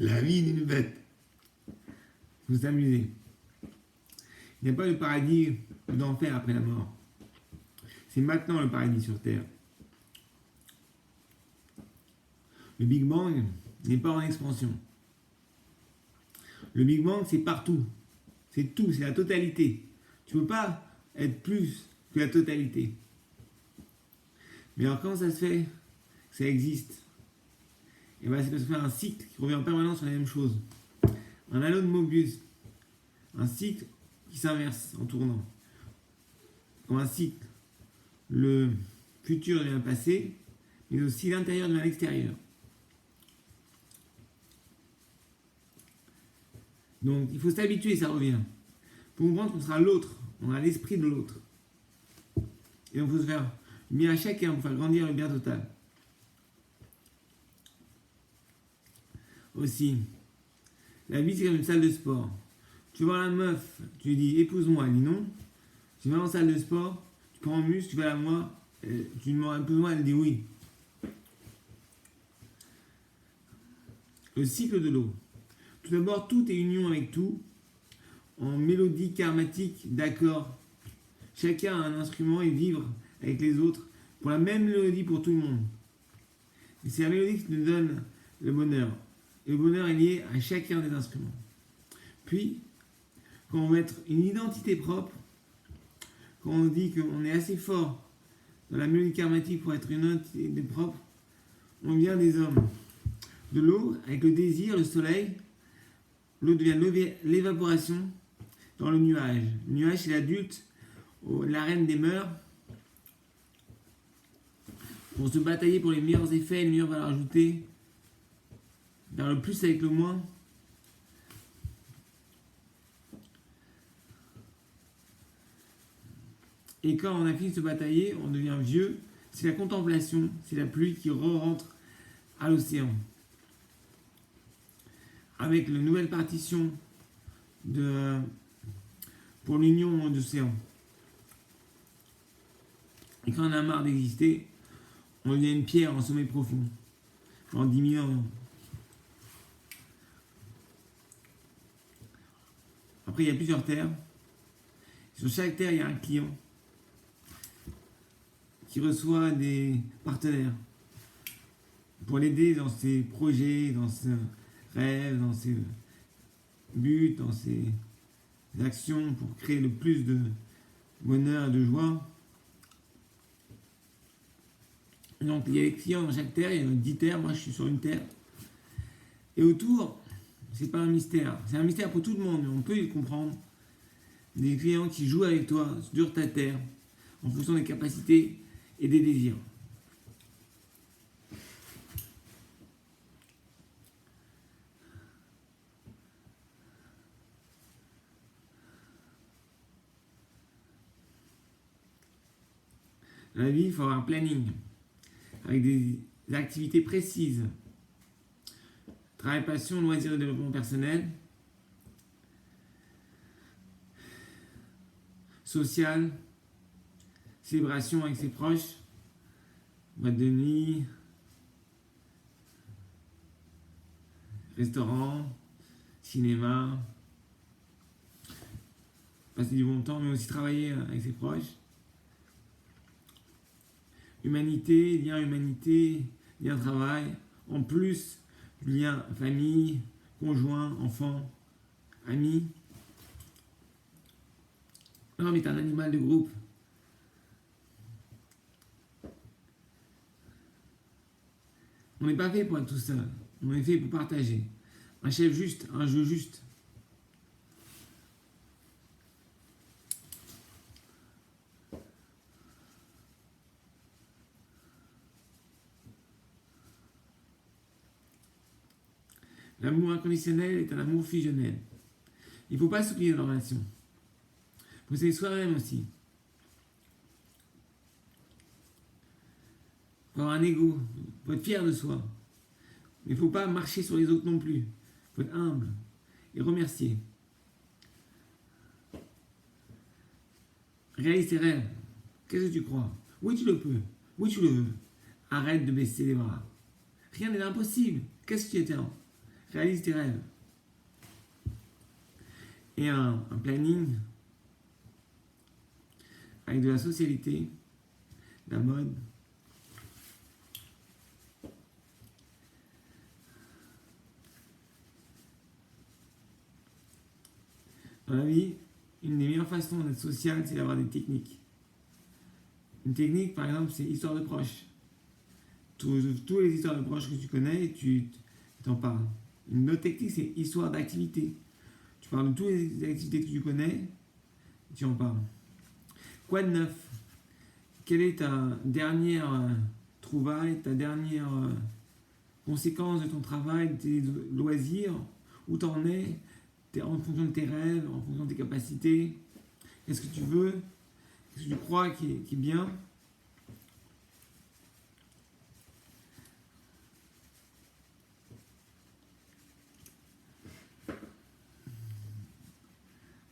la vie d'une bête. Vous amusez. Il n'y a pas de paradis ou d'enfer après la mort. C'est maintenant le paradis sur Terre. Le Big Bang n'est pas en expansion. Le Big Bang, c'est partout. C'est tout, c'est la totalité. Tu ne peux pas être plus que la totalité. Mais alors comment ça se fait que ça existe? Et bien c'est parce qu'on fait un cycle qui revient en permanence sur la même chose. Un halo de Mobius. Un cycle qui s'inverse en tournant. Comme un cycle. Le futur devient le passé, mais aussi l'intérieur devient l'extérieur. Donc il faut s'habituer, ça revient. Pour comprendre qu'on sera l'autre, on a l'esprit de l'autre. Et donc il faut se faire du bien à chacun pour faire grandir le bien total. Aussi, la vie c'est comme une salle de sport. Tu vois la meuf, tu lui dis épouse-moi, elle dit non. Tu vas en salle de sport, tu prends en muscle, tu vas la voir, tu lui demandes épouse-moi, elle dit oui. Le cycle de l'eau. Tout d'abord, tout est union avec tout, en mélodie karmatique d'accords. Chacun a un instrument et vivre avec les autres pour la même mélodie pour tout le monde. Et c'est la mélodie qui nous donne le bonheur. Et le bonheur est lié à chacun des instruments. Puis, quand on veut être une identité propre, quand on dit qu'on est assez fort dans la mélodie karmatique pour être une identité propre, on vient des hommes. De l'eau, avec le désir, le soleil, l'eau devient l'évaporation dans le nuage. Le nuage, c'est l'adulte, la reine des mœurs, pour se batailler pour les meilleurs effets, les meilleures valeurs ajoutées, vers le plus avec le moins. Et quand on a fini de se batailler, on devient vieux. C'est la contemplation, c'est la pluie qui rentre à l'océan. Avec la nouvelle partition pour l'union d'océan. Et quand on a marre d'exister, on devient une pierre en sommet profond, en 10 000 ans. Après, il y a plusieurs terres. Sur chaque terre, il y a un client qui reçoit des partenaires pour l'aider dans ses projets, dans ses rêves, dans ses buts, dans ses actions pour créer le plus de bonheur et de joie. Donc il y a des clients dans chaque terre, il y a 10 terres, moi je suis sur une terre. Et autour, c'est pas un mystère, c'est un mystère pour tout le monde, mais on peut y comprendre. Des clients qui jouent avec toi sur ta terre, en fonction des capacités et des désirs. Dans la vie, il faut avoir un planning, avec des activités précises. Travail, passion, loisirs et développement personnel. Social. Célébration avec ses proches. Boîte de nuit. Restaurant. Cinéma. Passer du bon temps, mais aussi travailler avec ses proches. Humanité, lien travail, en plus lien famille, conjoint, enfant, ami. Non, mais t'es un animal de groupe. On n'est pas fait pour être tout seul, on est fait pour partager. Un chef juste, un jeu juste. L'amour inconditionnel est un amour fusionnel. Il ne faut pas s'oublier dans la relation. Il faut s'aimer soi-même aussi. Il faut avoir un ego. Il faut être fier de soi. Mais il ne faut pas marcher sur les autres non plus. Il faut être humble et remercier. Réalise tes rêves. Qu'est-ce que tu crois? Oui, tu le peux. Oui, tu le veux. Arrête de baisser les bras. Rien n'est impossible. Qu'est-ce que tu attends? réalise tes rêves. Et un planning avec de la socialité, de la mode. Dans la vie, une des meilleures façons d'être social, c'est d'avoir des techniques. Une technique, par exemple, c'est histoire de proches. Tous les histoires de proches que tu connais, tu t'en parles. Une autre technique, c'est histoire d'activité. Tu parles de toutes les activités que tu connais, et tu en parles. Quoi de neuf? Quelle est ta dernière trouvaille, ta dernière conséquence de ton travail, de tes loisirs? Où t'en es? En fonction de tes rêves, en fonction de tes capacités? Qu'est-ce que tu veux? Qu'est-ce que tu crois qui est bien?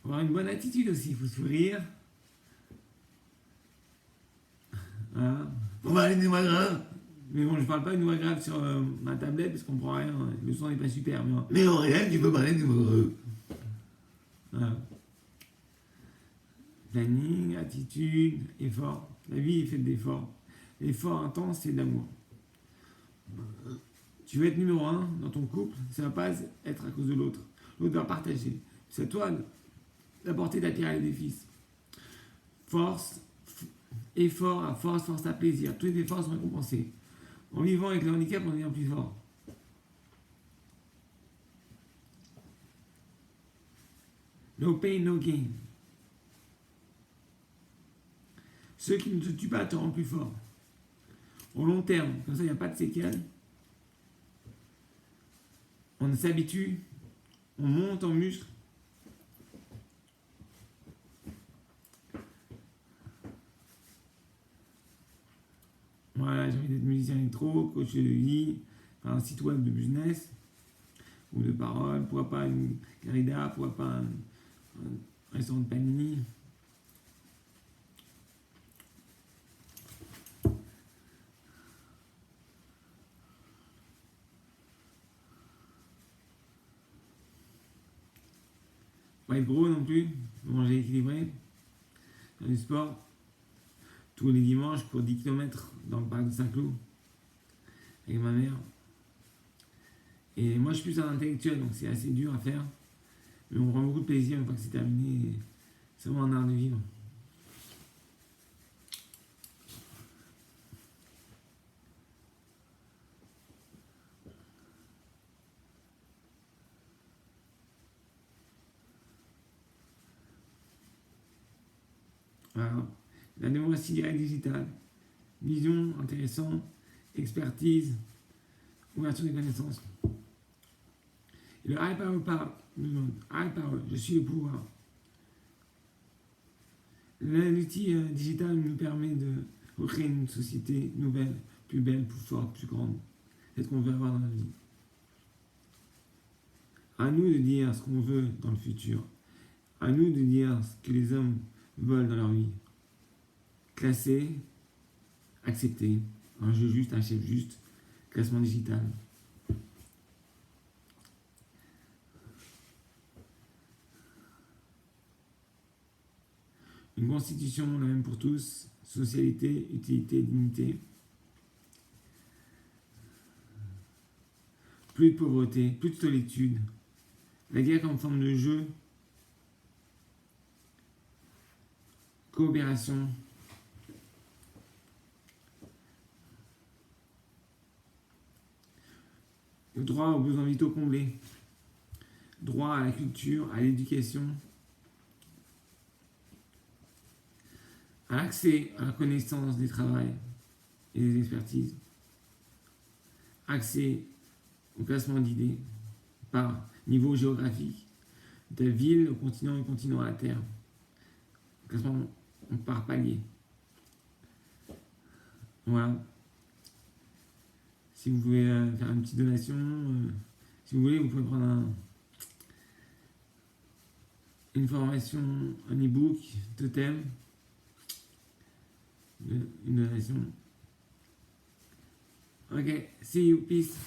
Faut avoir une bonne attitude aussi, il faut sourire. Voilà. Bon, bah, allez, dis-moi grave. Mais bon, je parle pas de noix grave sur ma tablette parce qu'on comprend rien. Le son n'est pas super bien. Mais en réel, tu peux parler de moi. Voilà. Planning, attitude, effort. La vie est faite d'efforts. L'effort intense, c'est de l'amour. Tu veux être numéro un dans ton couple, ça ne va pas être à cause de l'autre. L'autre va partager. C'est à toi d'apporter ta pierre à l'édifice. Force, effort à force, force à plaisir. Tous les efforts sont récompensés. En vivant avec le handicap, on devient plus fort. No pain, no gain. Ceux qui ne te tuent pas te rendent plus fort. Au long terme, comme ça il n'y a pas de séquelles. On s'habitue, on monte en muscle. Voilà, j'ai envie d'être musicien électro, coach de vie, un site web de business ou de parole, pourquoi pas une corrida, pourquoi pas un restaurant de panini. Pas être gros non plus, manger équilibré, faire du sport. Tous les dimanches, je cours 10 km dans le parc de Saint-Cloud avec ma mère. Et moi, je suis plus un intellectuel, donc c'est assez dur à faire. Mais on prend beaucoup de plaisir une fois que c'est terminé. C'est vraiment un art de vivre. Voilà. La démocratie directe digitale. Vision intéressante, expertise, ouverture des connaissances. Et le high power nous demande high power, je suis le pouvoir. L'outil digital nous permet de recréer une société nouvelle, plus belle, plus forte, plus grande. C'est ce qu'on veut avoir dans la vie. À nous de dire ce qu'on veut dans le futur. À nous de dire ce que les hommes veulent dans leur vie. Classer, accepter, un jeu juste, un chef juste, classement digital. Une constitution la même pour tous, socialité, utilité, dignité. Plus de pauvreté, plus de solitude. La guerre comme forme de jeu. Coopération. Le droit aux besoins vitaux comblés. Droit à la culture, à l'éducation. À l'accès à la connaissance des travails et des expertises. Accès au classement d'idées par niveau géographique, de la ville au continent et continent à la Terre. Classement par palier. Voilà. Si vous pouvez faire une petite donation, si vous voulez, vous pouvez prendre une formation, un e-book, totem, une donation. Ok, see you, peace.